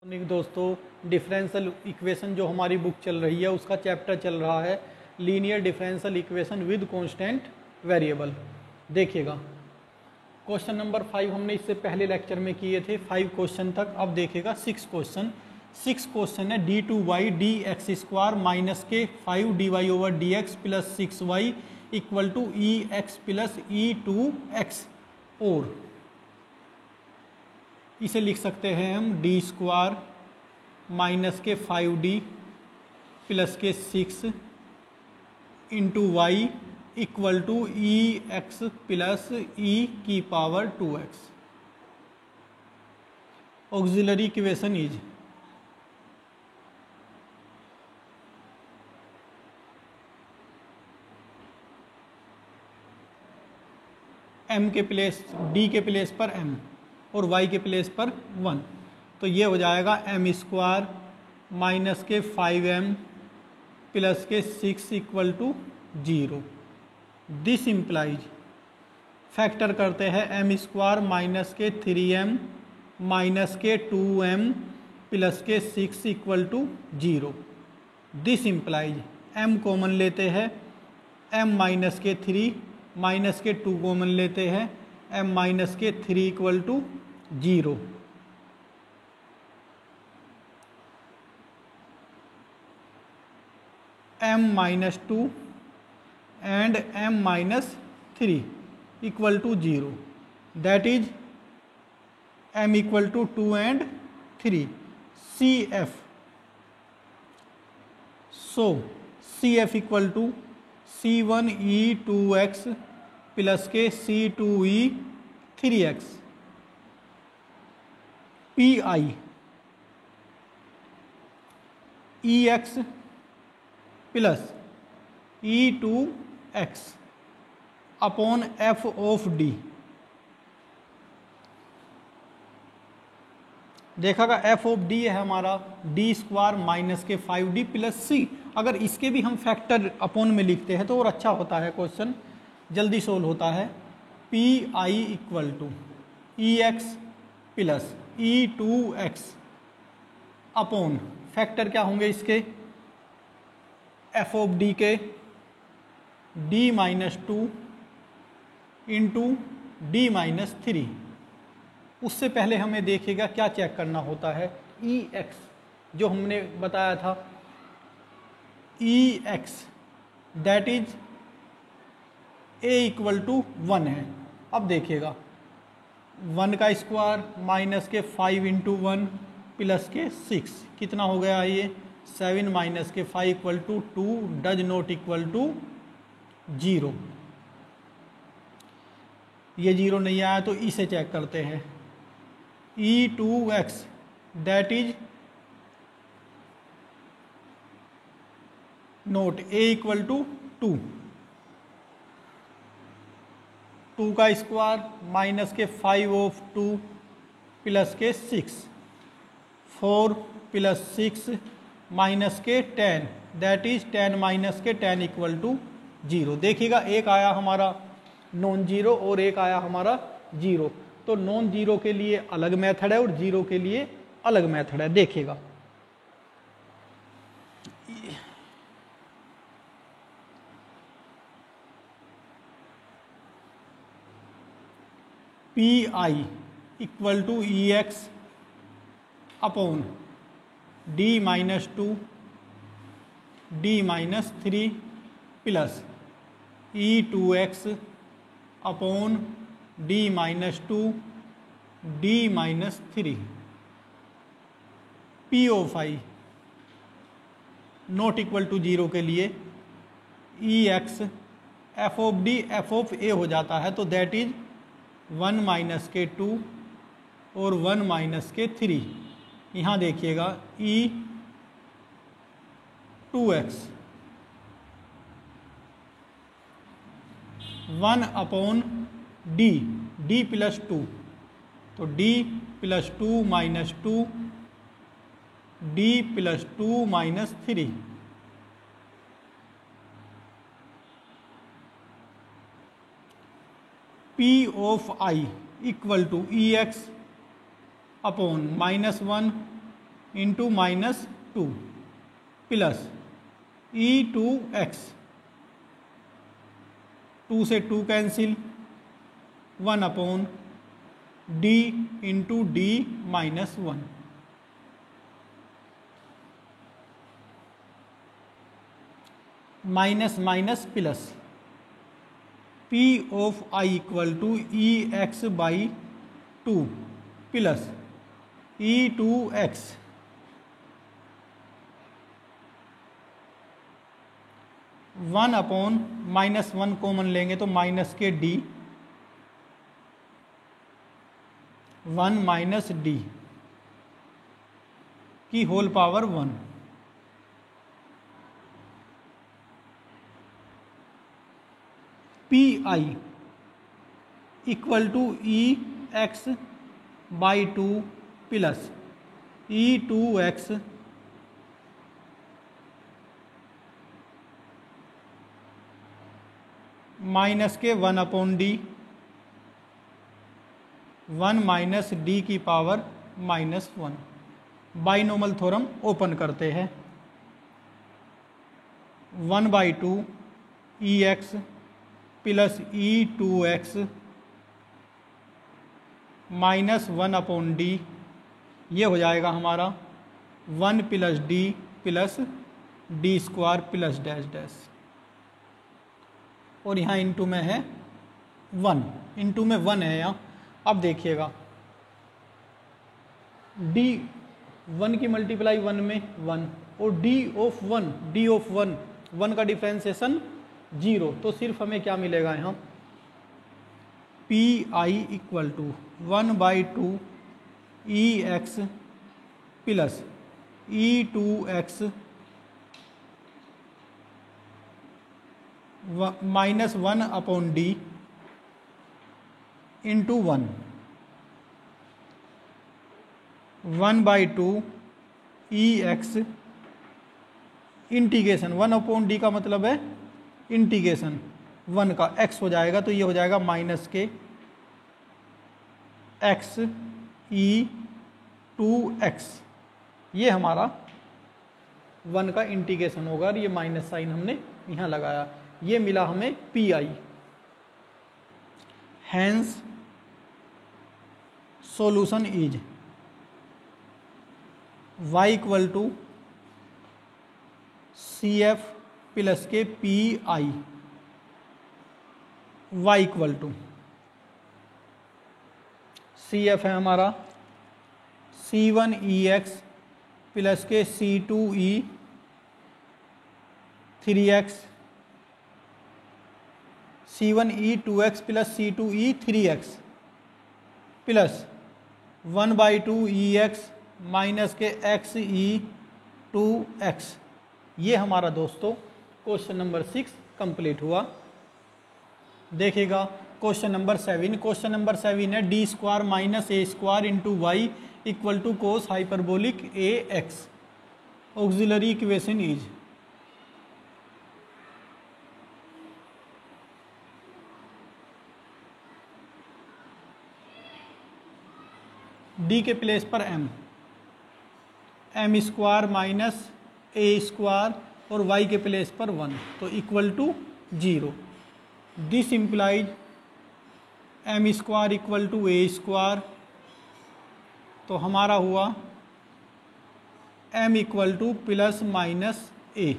दोस्तों differential equation जो हमारी बुक चल रही है उसका चैप्टर चल रहा है linear differential equation with constant variable. देखिएगा क्वेश्चन नंबर 5 हमने इससे पहले लेक्चर में किए थे 5 क्वेश्चन तक। अब देखिएगा 6 क्वेश्चन है d2y dx² माइनस के 5 dy/dx plus 6y equal to ex plus e2x। और इसे लिख सकते हैं हम d² माइनस के 5d प्लस के 6 into Y equal to ex plus e⁻²x। Auxiliary equation is m के प्लेस d के प्लेस पर m और y के प्लेस पर 1, तो ये हो जाएगा m² माइनस के 5m प्लस के 6 equal to 0। This implies factor करते हैं m² माइनस के 3m माइनस के 2m प्लस के 6 equal to 0। This implies m common लेते हैं m माइनस के 3 माइनस के 2 कॉमन लेते हैं m माइनस के 3 equal to 0। m minus 2 and m minus 3 equal to 0, that is m equal to 2 and 3। CF so CF equal to C1e2x plus के C2e3x। PI EX plus E2x upon F of D। देखागा F of D है हमारा d² minus के 5d plus c। अगर इसके भी हम factor upon में लिखते हैं तो और अच्छा होता है, क्वेश्चन जल्दी सोल्व होता है। PI equal to EX plus E2x upon factor क्या होंगे इसके F ऑफ D के d-2 इंटू d-3। उससे पहले हमें देखिएगा क्या चेक करना होता है। EX जो हमने बताया था EX that is A equal to 1 है। अब देखिएगा 1 का स्क्वायर माइनस के 5 इंटू 1 प्लस के 6 कितना हो गया ये 7 माइनस के 5 equal to 2 does not equal to 0। ये 0 नहीं आया तो इसे चेक करते हैं। E2x that is not A equal to 2, 2 का स्क्वायर माइनस के 5 ऑफ 2 प्लस के 6, 4 प्लस 6 माइनस के 10 दैट इज 10 माइनस के 10 इक्वल टू 0। देखिएगा एक आया हमारा नॉन जीरो और एक आया हमारा 0, तो नॉन जीरो के लिए अलग मेथड है और 0 के लिए अलग मेथड है। देखिएगा PI इक्वल टू EX अपॉन d-2 d-3 plus E2x upon d-2 d-3। P of I not equal to 0 के लिए EX F of D F of A हो जाता है, तो दैट इज 1 माइनस के 2 और 1 माइनस के 3। यहाँ देखिएगा E2x 1 अपॉन D प्लस 2, तो D plus 2 minus 2 D plus 2 minus 3। P of I equal to EX upon -1 into -2 plus e2x, 2 से 2 cancel, 1 upon d into d -1। Minus minus plus, P of I equal to E X by 2 plus e2x, one upon -1 common लेंगे तो minus के d, 1 minus d की whole power 1। P I equal to E X by 2 plus e2x minus के 1 upon d, 1 minus d की power -1। Binomial theorem open करते हैं। 1/2 ई x plus e2x -1 upon d, ये हो जाएगा हमारा 1 plus d plus d square plus dash dash, और यहाँ इंटू में है 1, इंटू में 1 है यहाँ। अब देखिएगा डी 1 की मल्टीप्लाई 1 में 1, और डी ऑफ 1 का डिफ्रेंसिएशन 0, तो सिर्फ हमें क्या मिलेगा यहाँ, P I equal to 1/2 E x plus e2x -1 upon D into 1, 1/2 E X integration 1 upon D का मतलब है इंटीग्रेशन 1 का x हो जाएगा, तो ये हो जाएगा माइनस के x e2x, ये हमारा 1 का इंटीग्रेशन होगा, और ये माइनस साइन हमने यहाँ लगाया, ये मिला हमें P I. Hence solution is y equal to C F plus के P I, y equal to C F है हमारा C1ex प्लस के C2e 3x, C1e2x plus C2e 3x plus 1/2 ex minus के xe2x। ये हमारा दोस्तों क्वेश्चन नंबर 6 कंप्लीट हुआ। देखिएगा क्वेश्चन नंबर 7। क्वेश्चन नंबर 7 है d square minus A square into Y equal to cos hyperbolic A x, auxiliary equation is. D के place पर m square minus ए square और वाई के प्लेस पर 1, तो equal to 0। This implies m square equal to a square, तो हमारा हुआ m equal to plus minus a.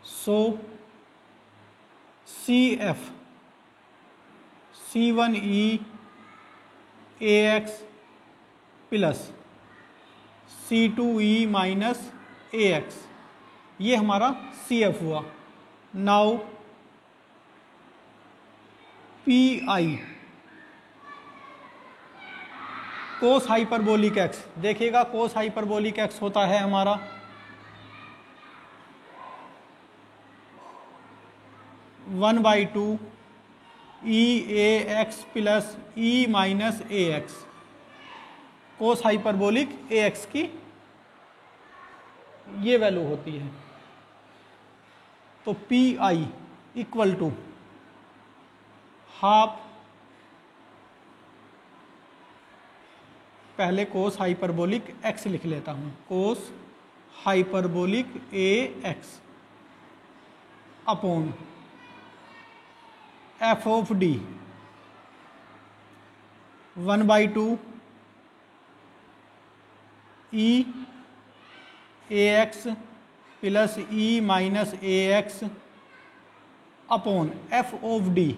So C F C1e ax plus C2e minus ax, ये हमारा CF हुआ। Now PI cos hyperbolic x, देखिएगा cos hyperbolic x होता है हमारा one by two e A x plus E minus A x, cos hyperbolic A x की ये value होती है। तो P I equal to half पहले कोस हाइपरबोलिक एक्स लिख लेता हूँ, cos hyperbolic A x upon f of d 1/2 E A x plus E minus A x upon f of d,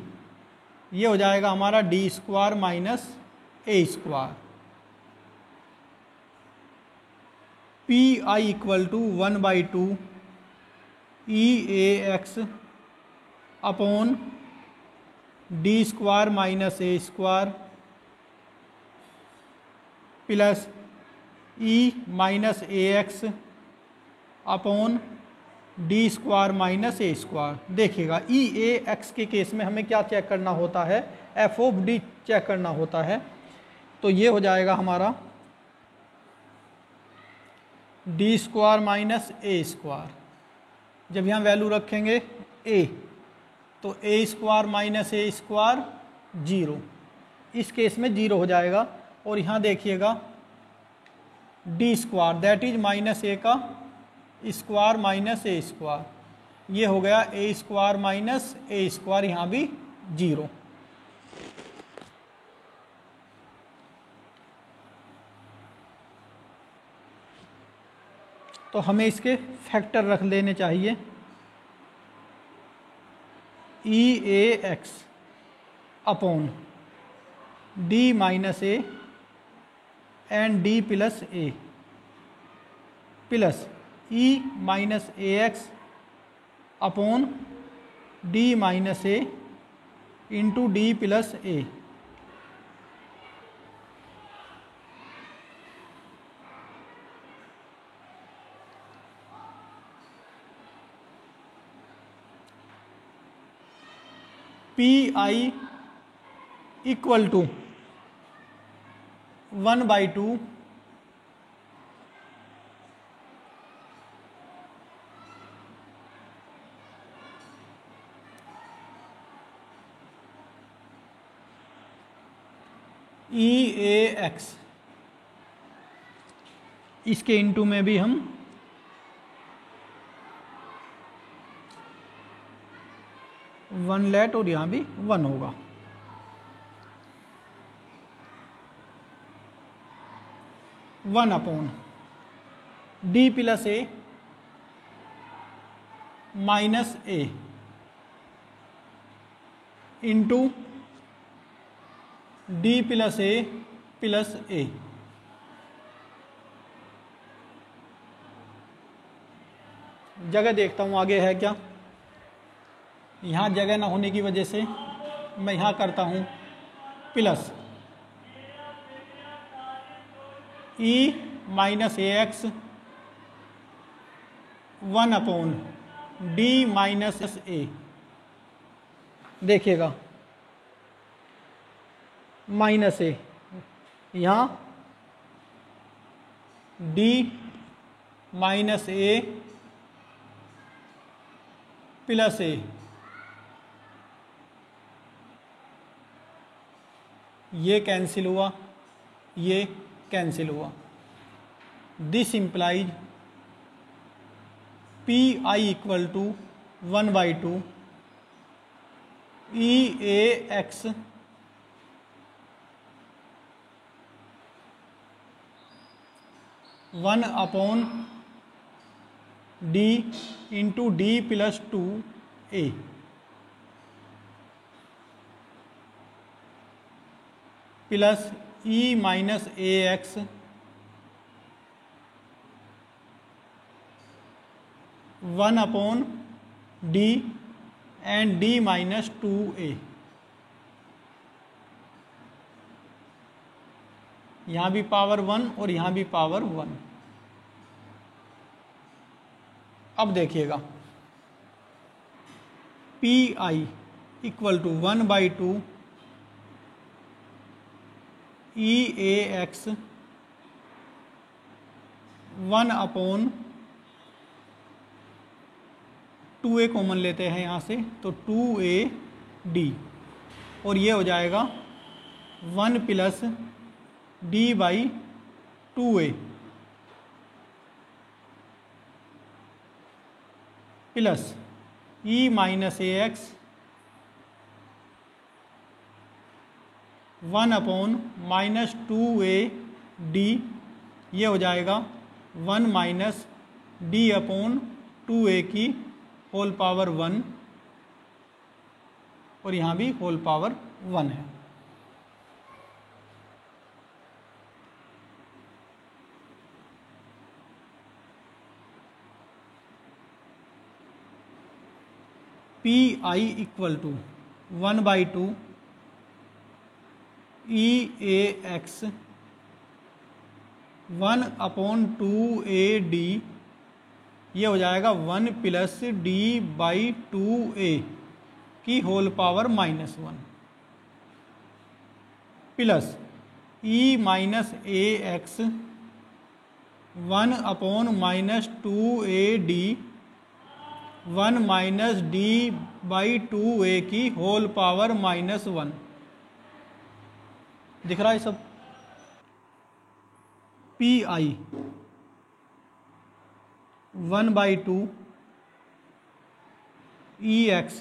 ये हो जाएगा हमारा D square minus A square. P I equal to 1/2 E A x upon D square minus A square plus E minus A x upon D square minus A square. देखिएगा E ए x के case में हमें क्या check करना होता है, F of D check करना होता है। तो ये हो जाएगा हमारा डी स्क्वायर माइनस ए स्क्वायर। जब यहाँ वैल्यू रखेंगे ए, तो ए स्क्वायर माइनस ए स्क्वायर 0, इस केस में 0 हो जाएगा। और यहाँ देखिएगा d square that is minus a का स्क्वायर माइनस ए स्क्वायर, ये हो गया a square minus A square, यहाँ भी 0। तो हमें इसके फैक्टर रख लेने चाहिए, e A x upon D minus a and d plus a plus E minus A x upon D minus a into D plus a. P I equal to 1/2 E A x, इसके into में भी हम 1 late और यहाँ भी 1 होगा। One upon D plus A minus a into D plus a plus ए। जगह देखता हूँ आगे है क्या, यहाँ जगह ना होने की वजह से मैं यहाँ करता हूँ plus E minus A X 1 upon D minus A. देखिएगा माइनस ए, यहाँ D minus A plus A, ये कैंसिल हुआ, ये कैंसिल हुआ। This implies P I equal to 1/2 E A X one upon D into D plus 2a plus E minus A X 1 upon D and D minus 2a। यहाँ भी power 1 और यहाँ भी power 1। अब देखिएगा P I equal to 1/2 E A X 1 upon 2a common लेते हैं यहाँ से, तो 2a डी, और ये हो जाएगा 1 plus D by 2a plus e minus A X 1 upon minus 2a d, ये हो जाएगा 1 माइनस d अपॉन 2a की होल पावर 1, और यहाँ भी होल पावर 1 है। P I equal to 1/2 E A X 1 upon 2a d, ये हो जाएगा 1 प्लस d/2a की whole power -1 plus e minus ए X 1 upon minus 2a d 1 minus d/2a की होल पावर -1। दिख रहा है सब? P I 1/2 E X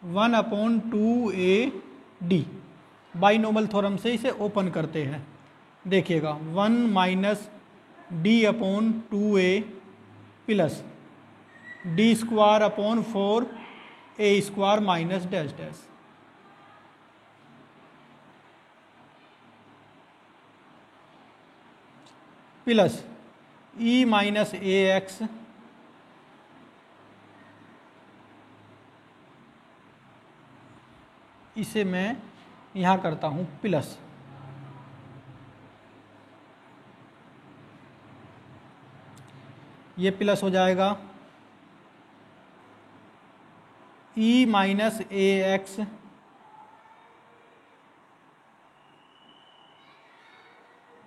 1 upon 2a d, binomial theorem से इसे ओपन करते हैं। देखिएगा 1 minus d upon 2a plus d square upon 4a square minus dash dash, plus e minus ए एक्स इसे मैं यहाँ करता हूँ प्लस, ये प्लस हो जाएगा e माइनस ए एक्स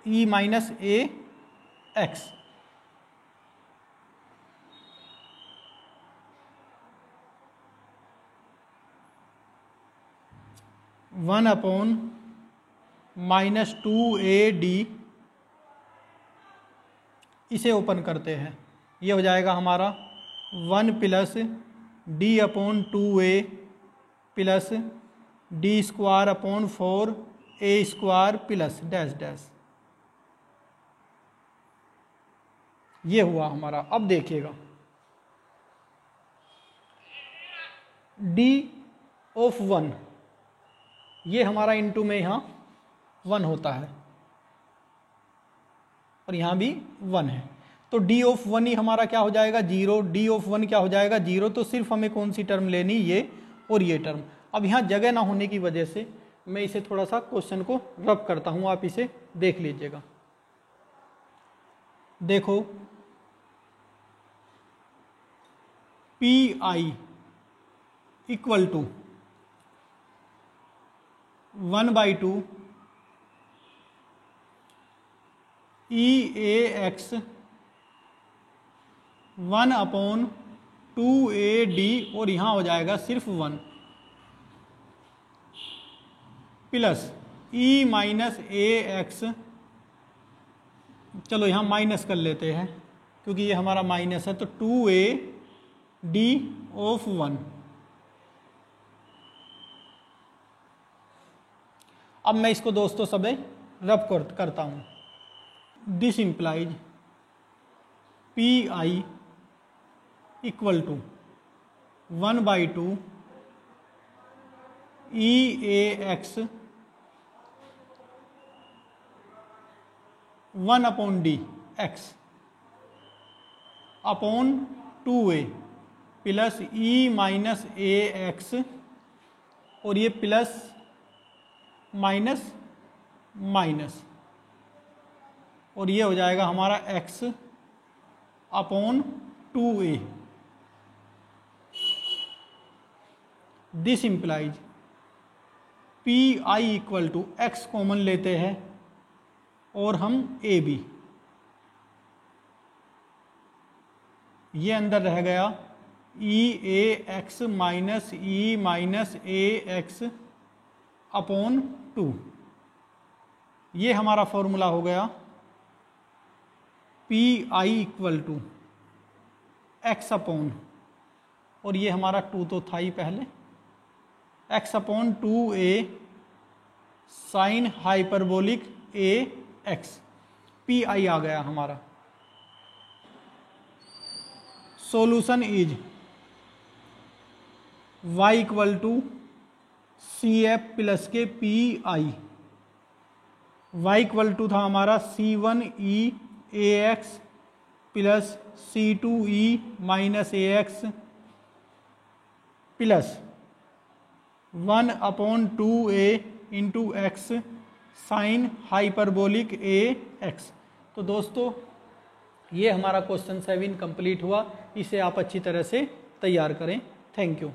e माइनस ए X 1 upon minus 2a d, इसे ओपन करते हैं। ये हो जाएगा हमारा 1 plus d upon 2a plus d square upon 4a square plus dash dash, ये हुआ हमारा। अब देखिएगा d ऑफ 1, ये हमारा इनटू में यहाँ 1 होता है और यहाँ भी 1 है, तो d ऑफ 1 ही हमारा क्या हो जाएगा 0। d ऑफ 1 क्या हो जाएगा 0, तो सिर्फ हमें कौन सी टर्म लेनी, ये और ये टर्म। अब यहाँ जगह ना होने की वजह से मैं इसे थोड़ा सा क्वेश्चन को रब करता हूँ, आप इसे देख लीजिएगा। देखो P I equal to 1/2 E A X 1 upon 2a d, और यहाँ हो जाएगा सिर्फ 1 प्लस e माइनस ए एक्स, चलो यहाँ माइनस कर लेते हैं क्योंकि ये हमारा माइनस है, तो 2a d ऑफ 1। अब मैं इसको दोस्तों सबे रब करता हूँ। This implies P I equal to 1/2 E A X 1 upon D X upon 2a plus E minus A X, और ये प्लस माइनस माइनस, और ये हो जाएगा हमारा x upon 2a। This implies P I equal to X common लेते हैं और हम ए बी, ये अंदर रह गया ई ए एक्स माइनस ई माइनस ए एक्स अपॉन 2, ये हमारा फॉर्मूला हो गया P I equal to X upon, और ये हमारा 2 तो था ही पहले, X upon 2a sine hyperbolic A X, P I आ गया हमारा। Solution is y equal to C F plus के P I, y equal to था हमारा C1 E A x plus C2 E minus A x plus 1 upon 2a into X sine hyperbolic A X. तो दोस्तों ये हमारा question 7 complete हुआ, इसे आप अच्छी तरह से तैयार करें। Thank you.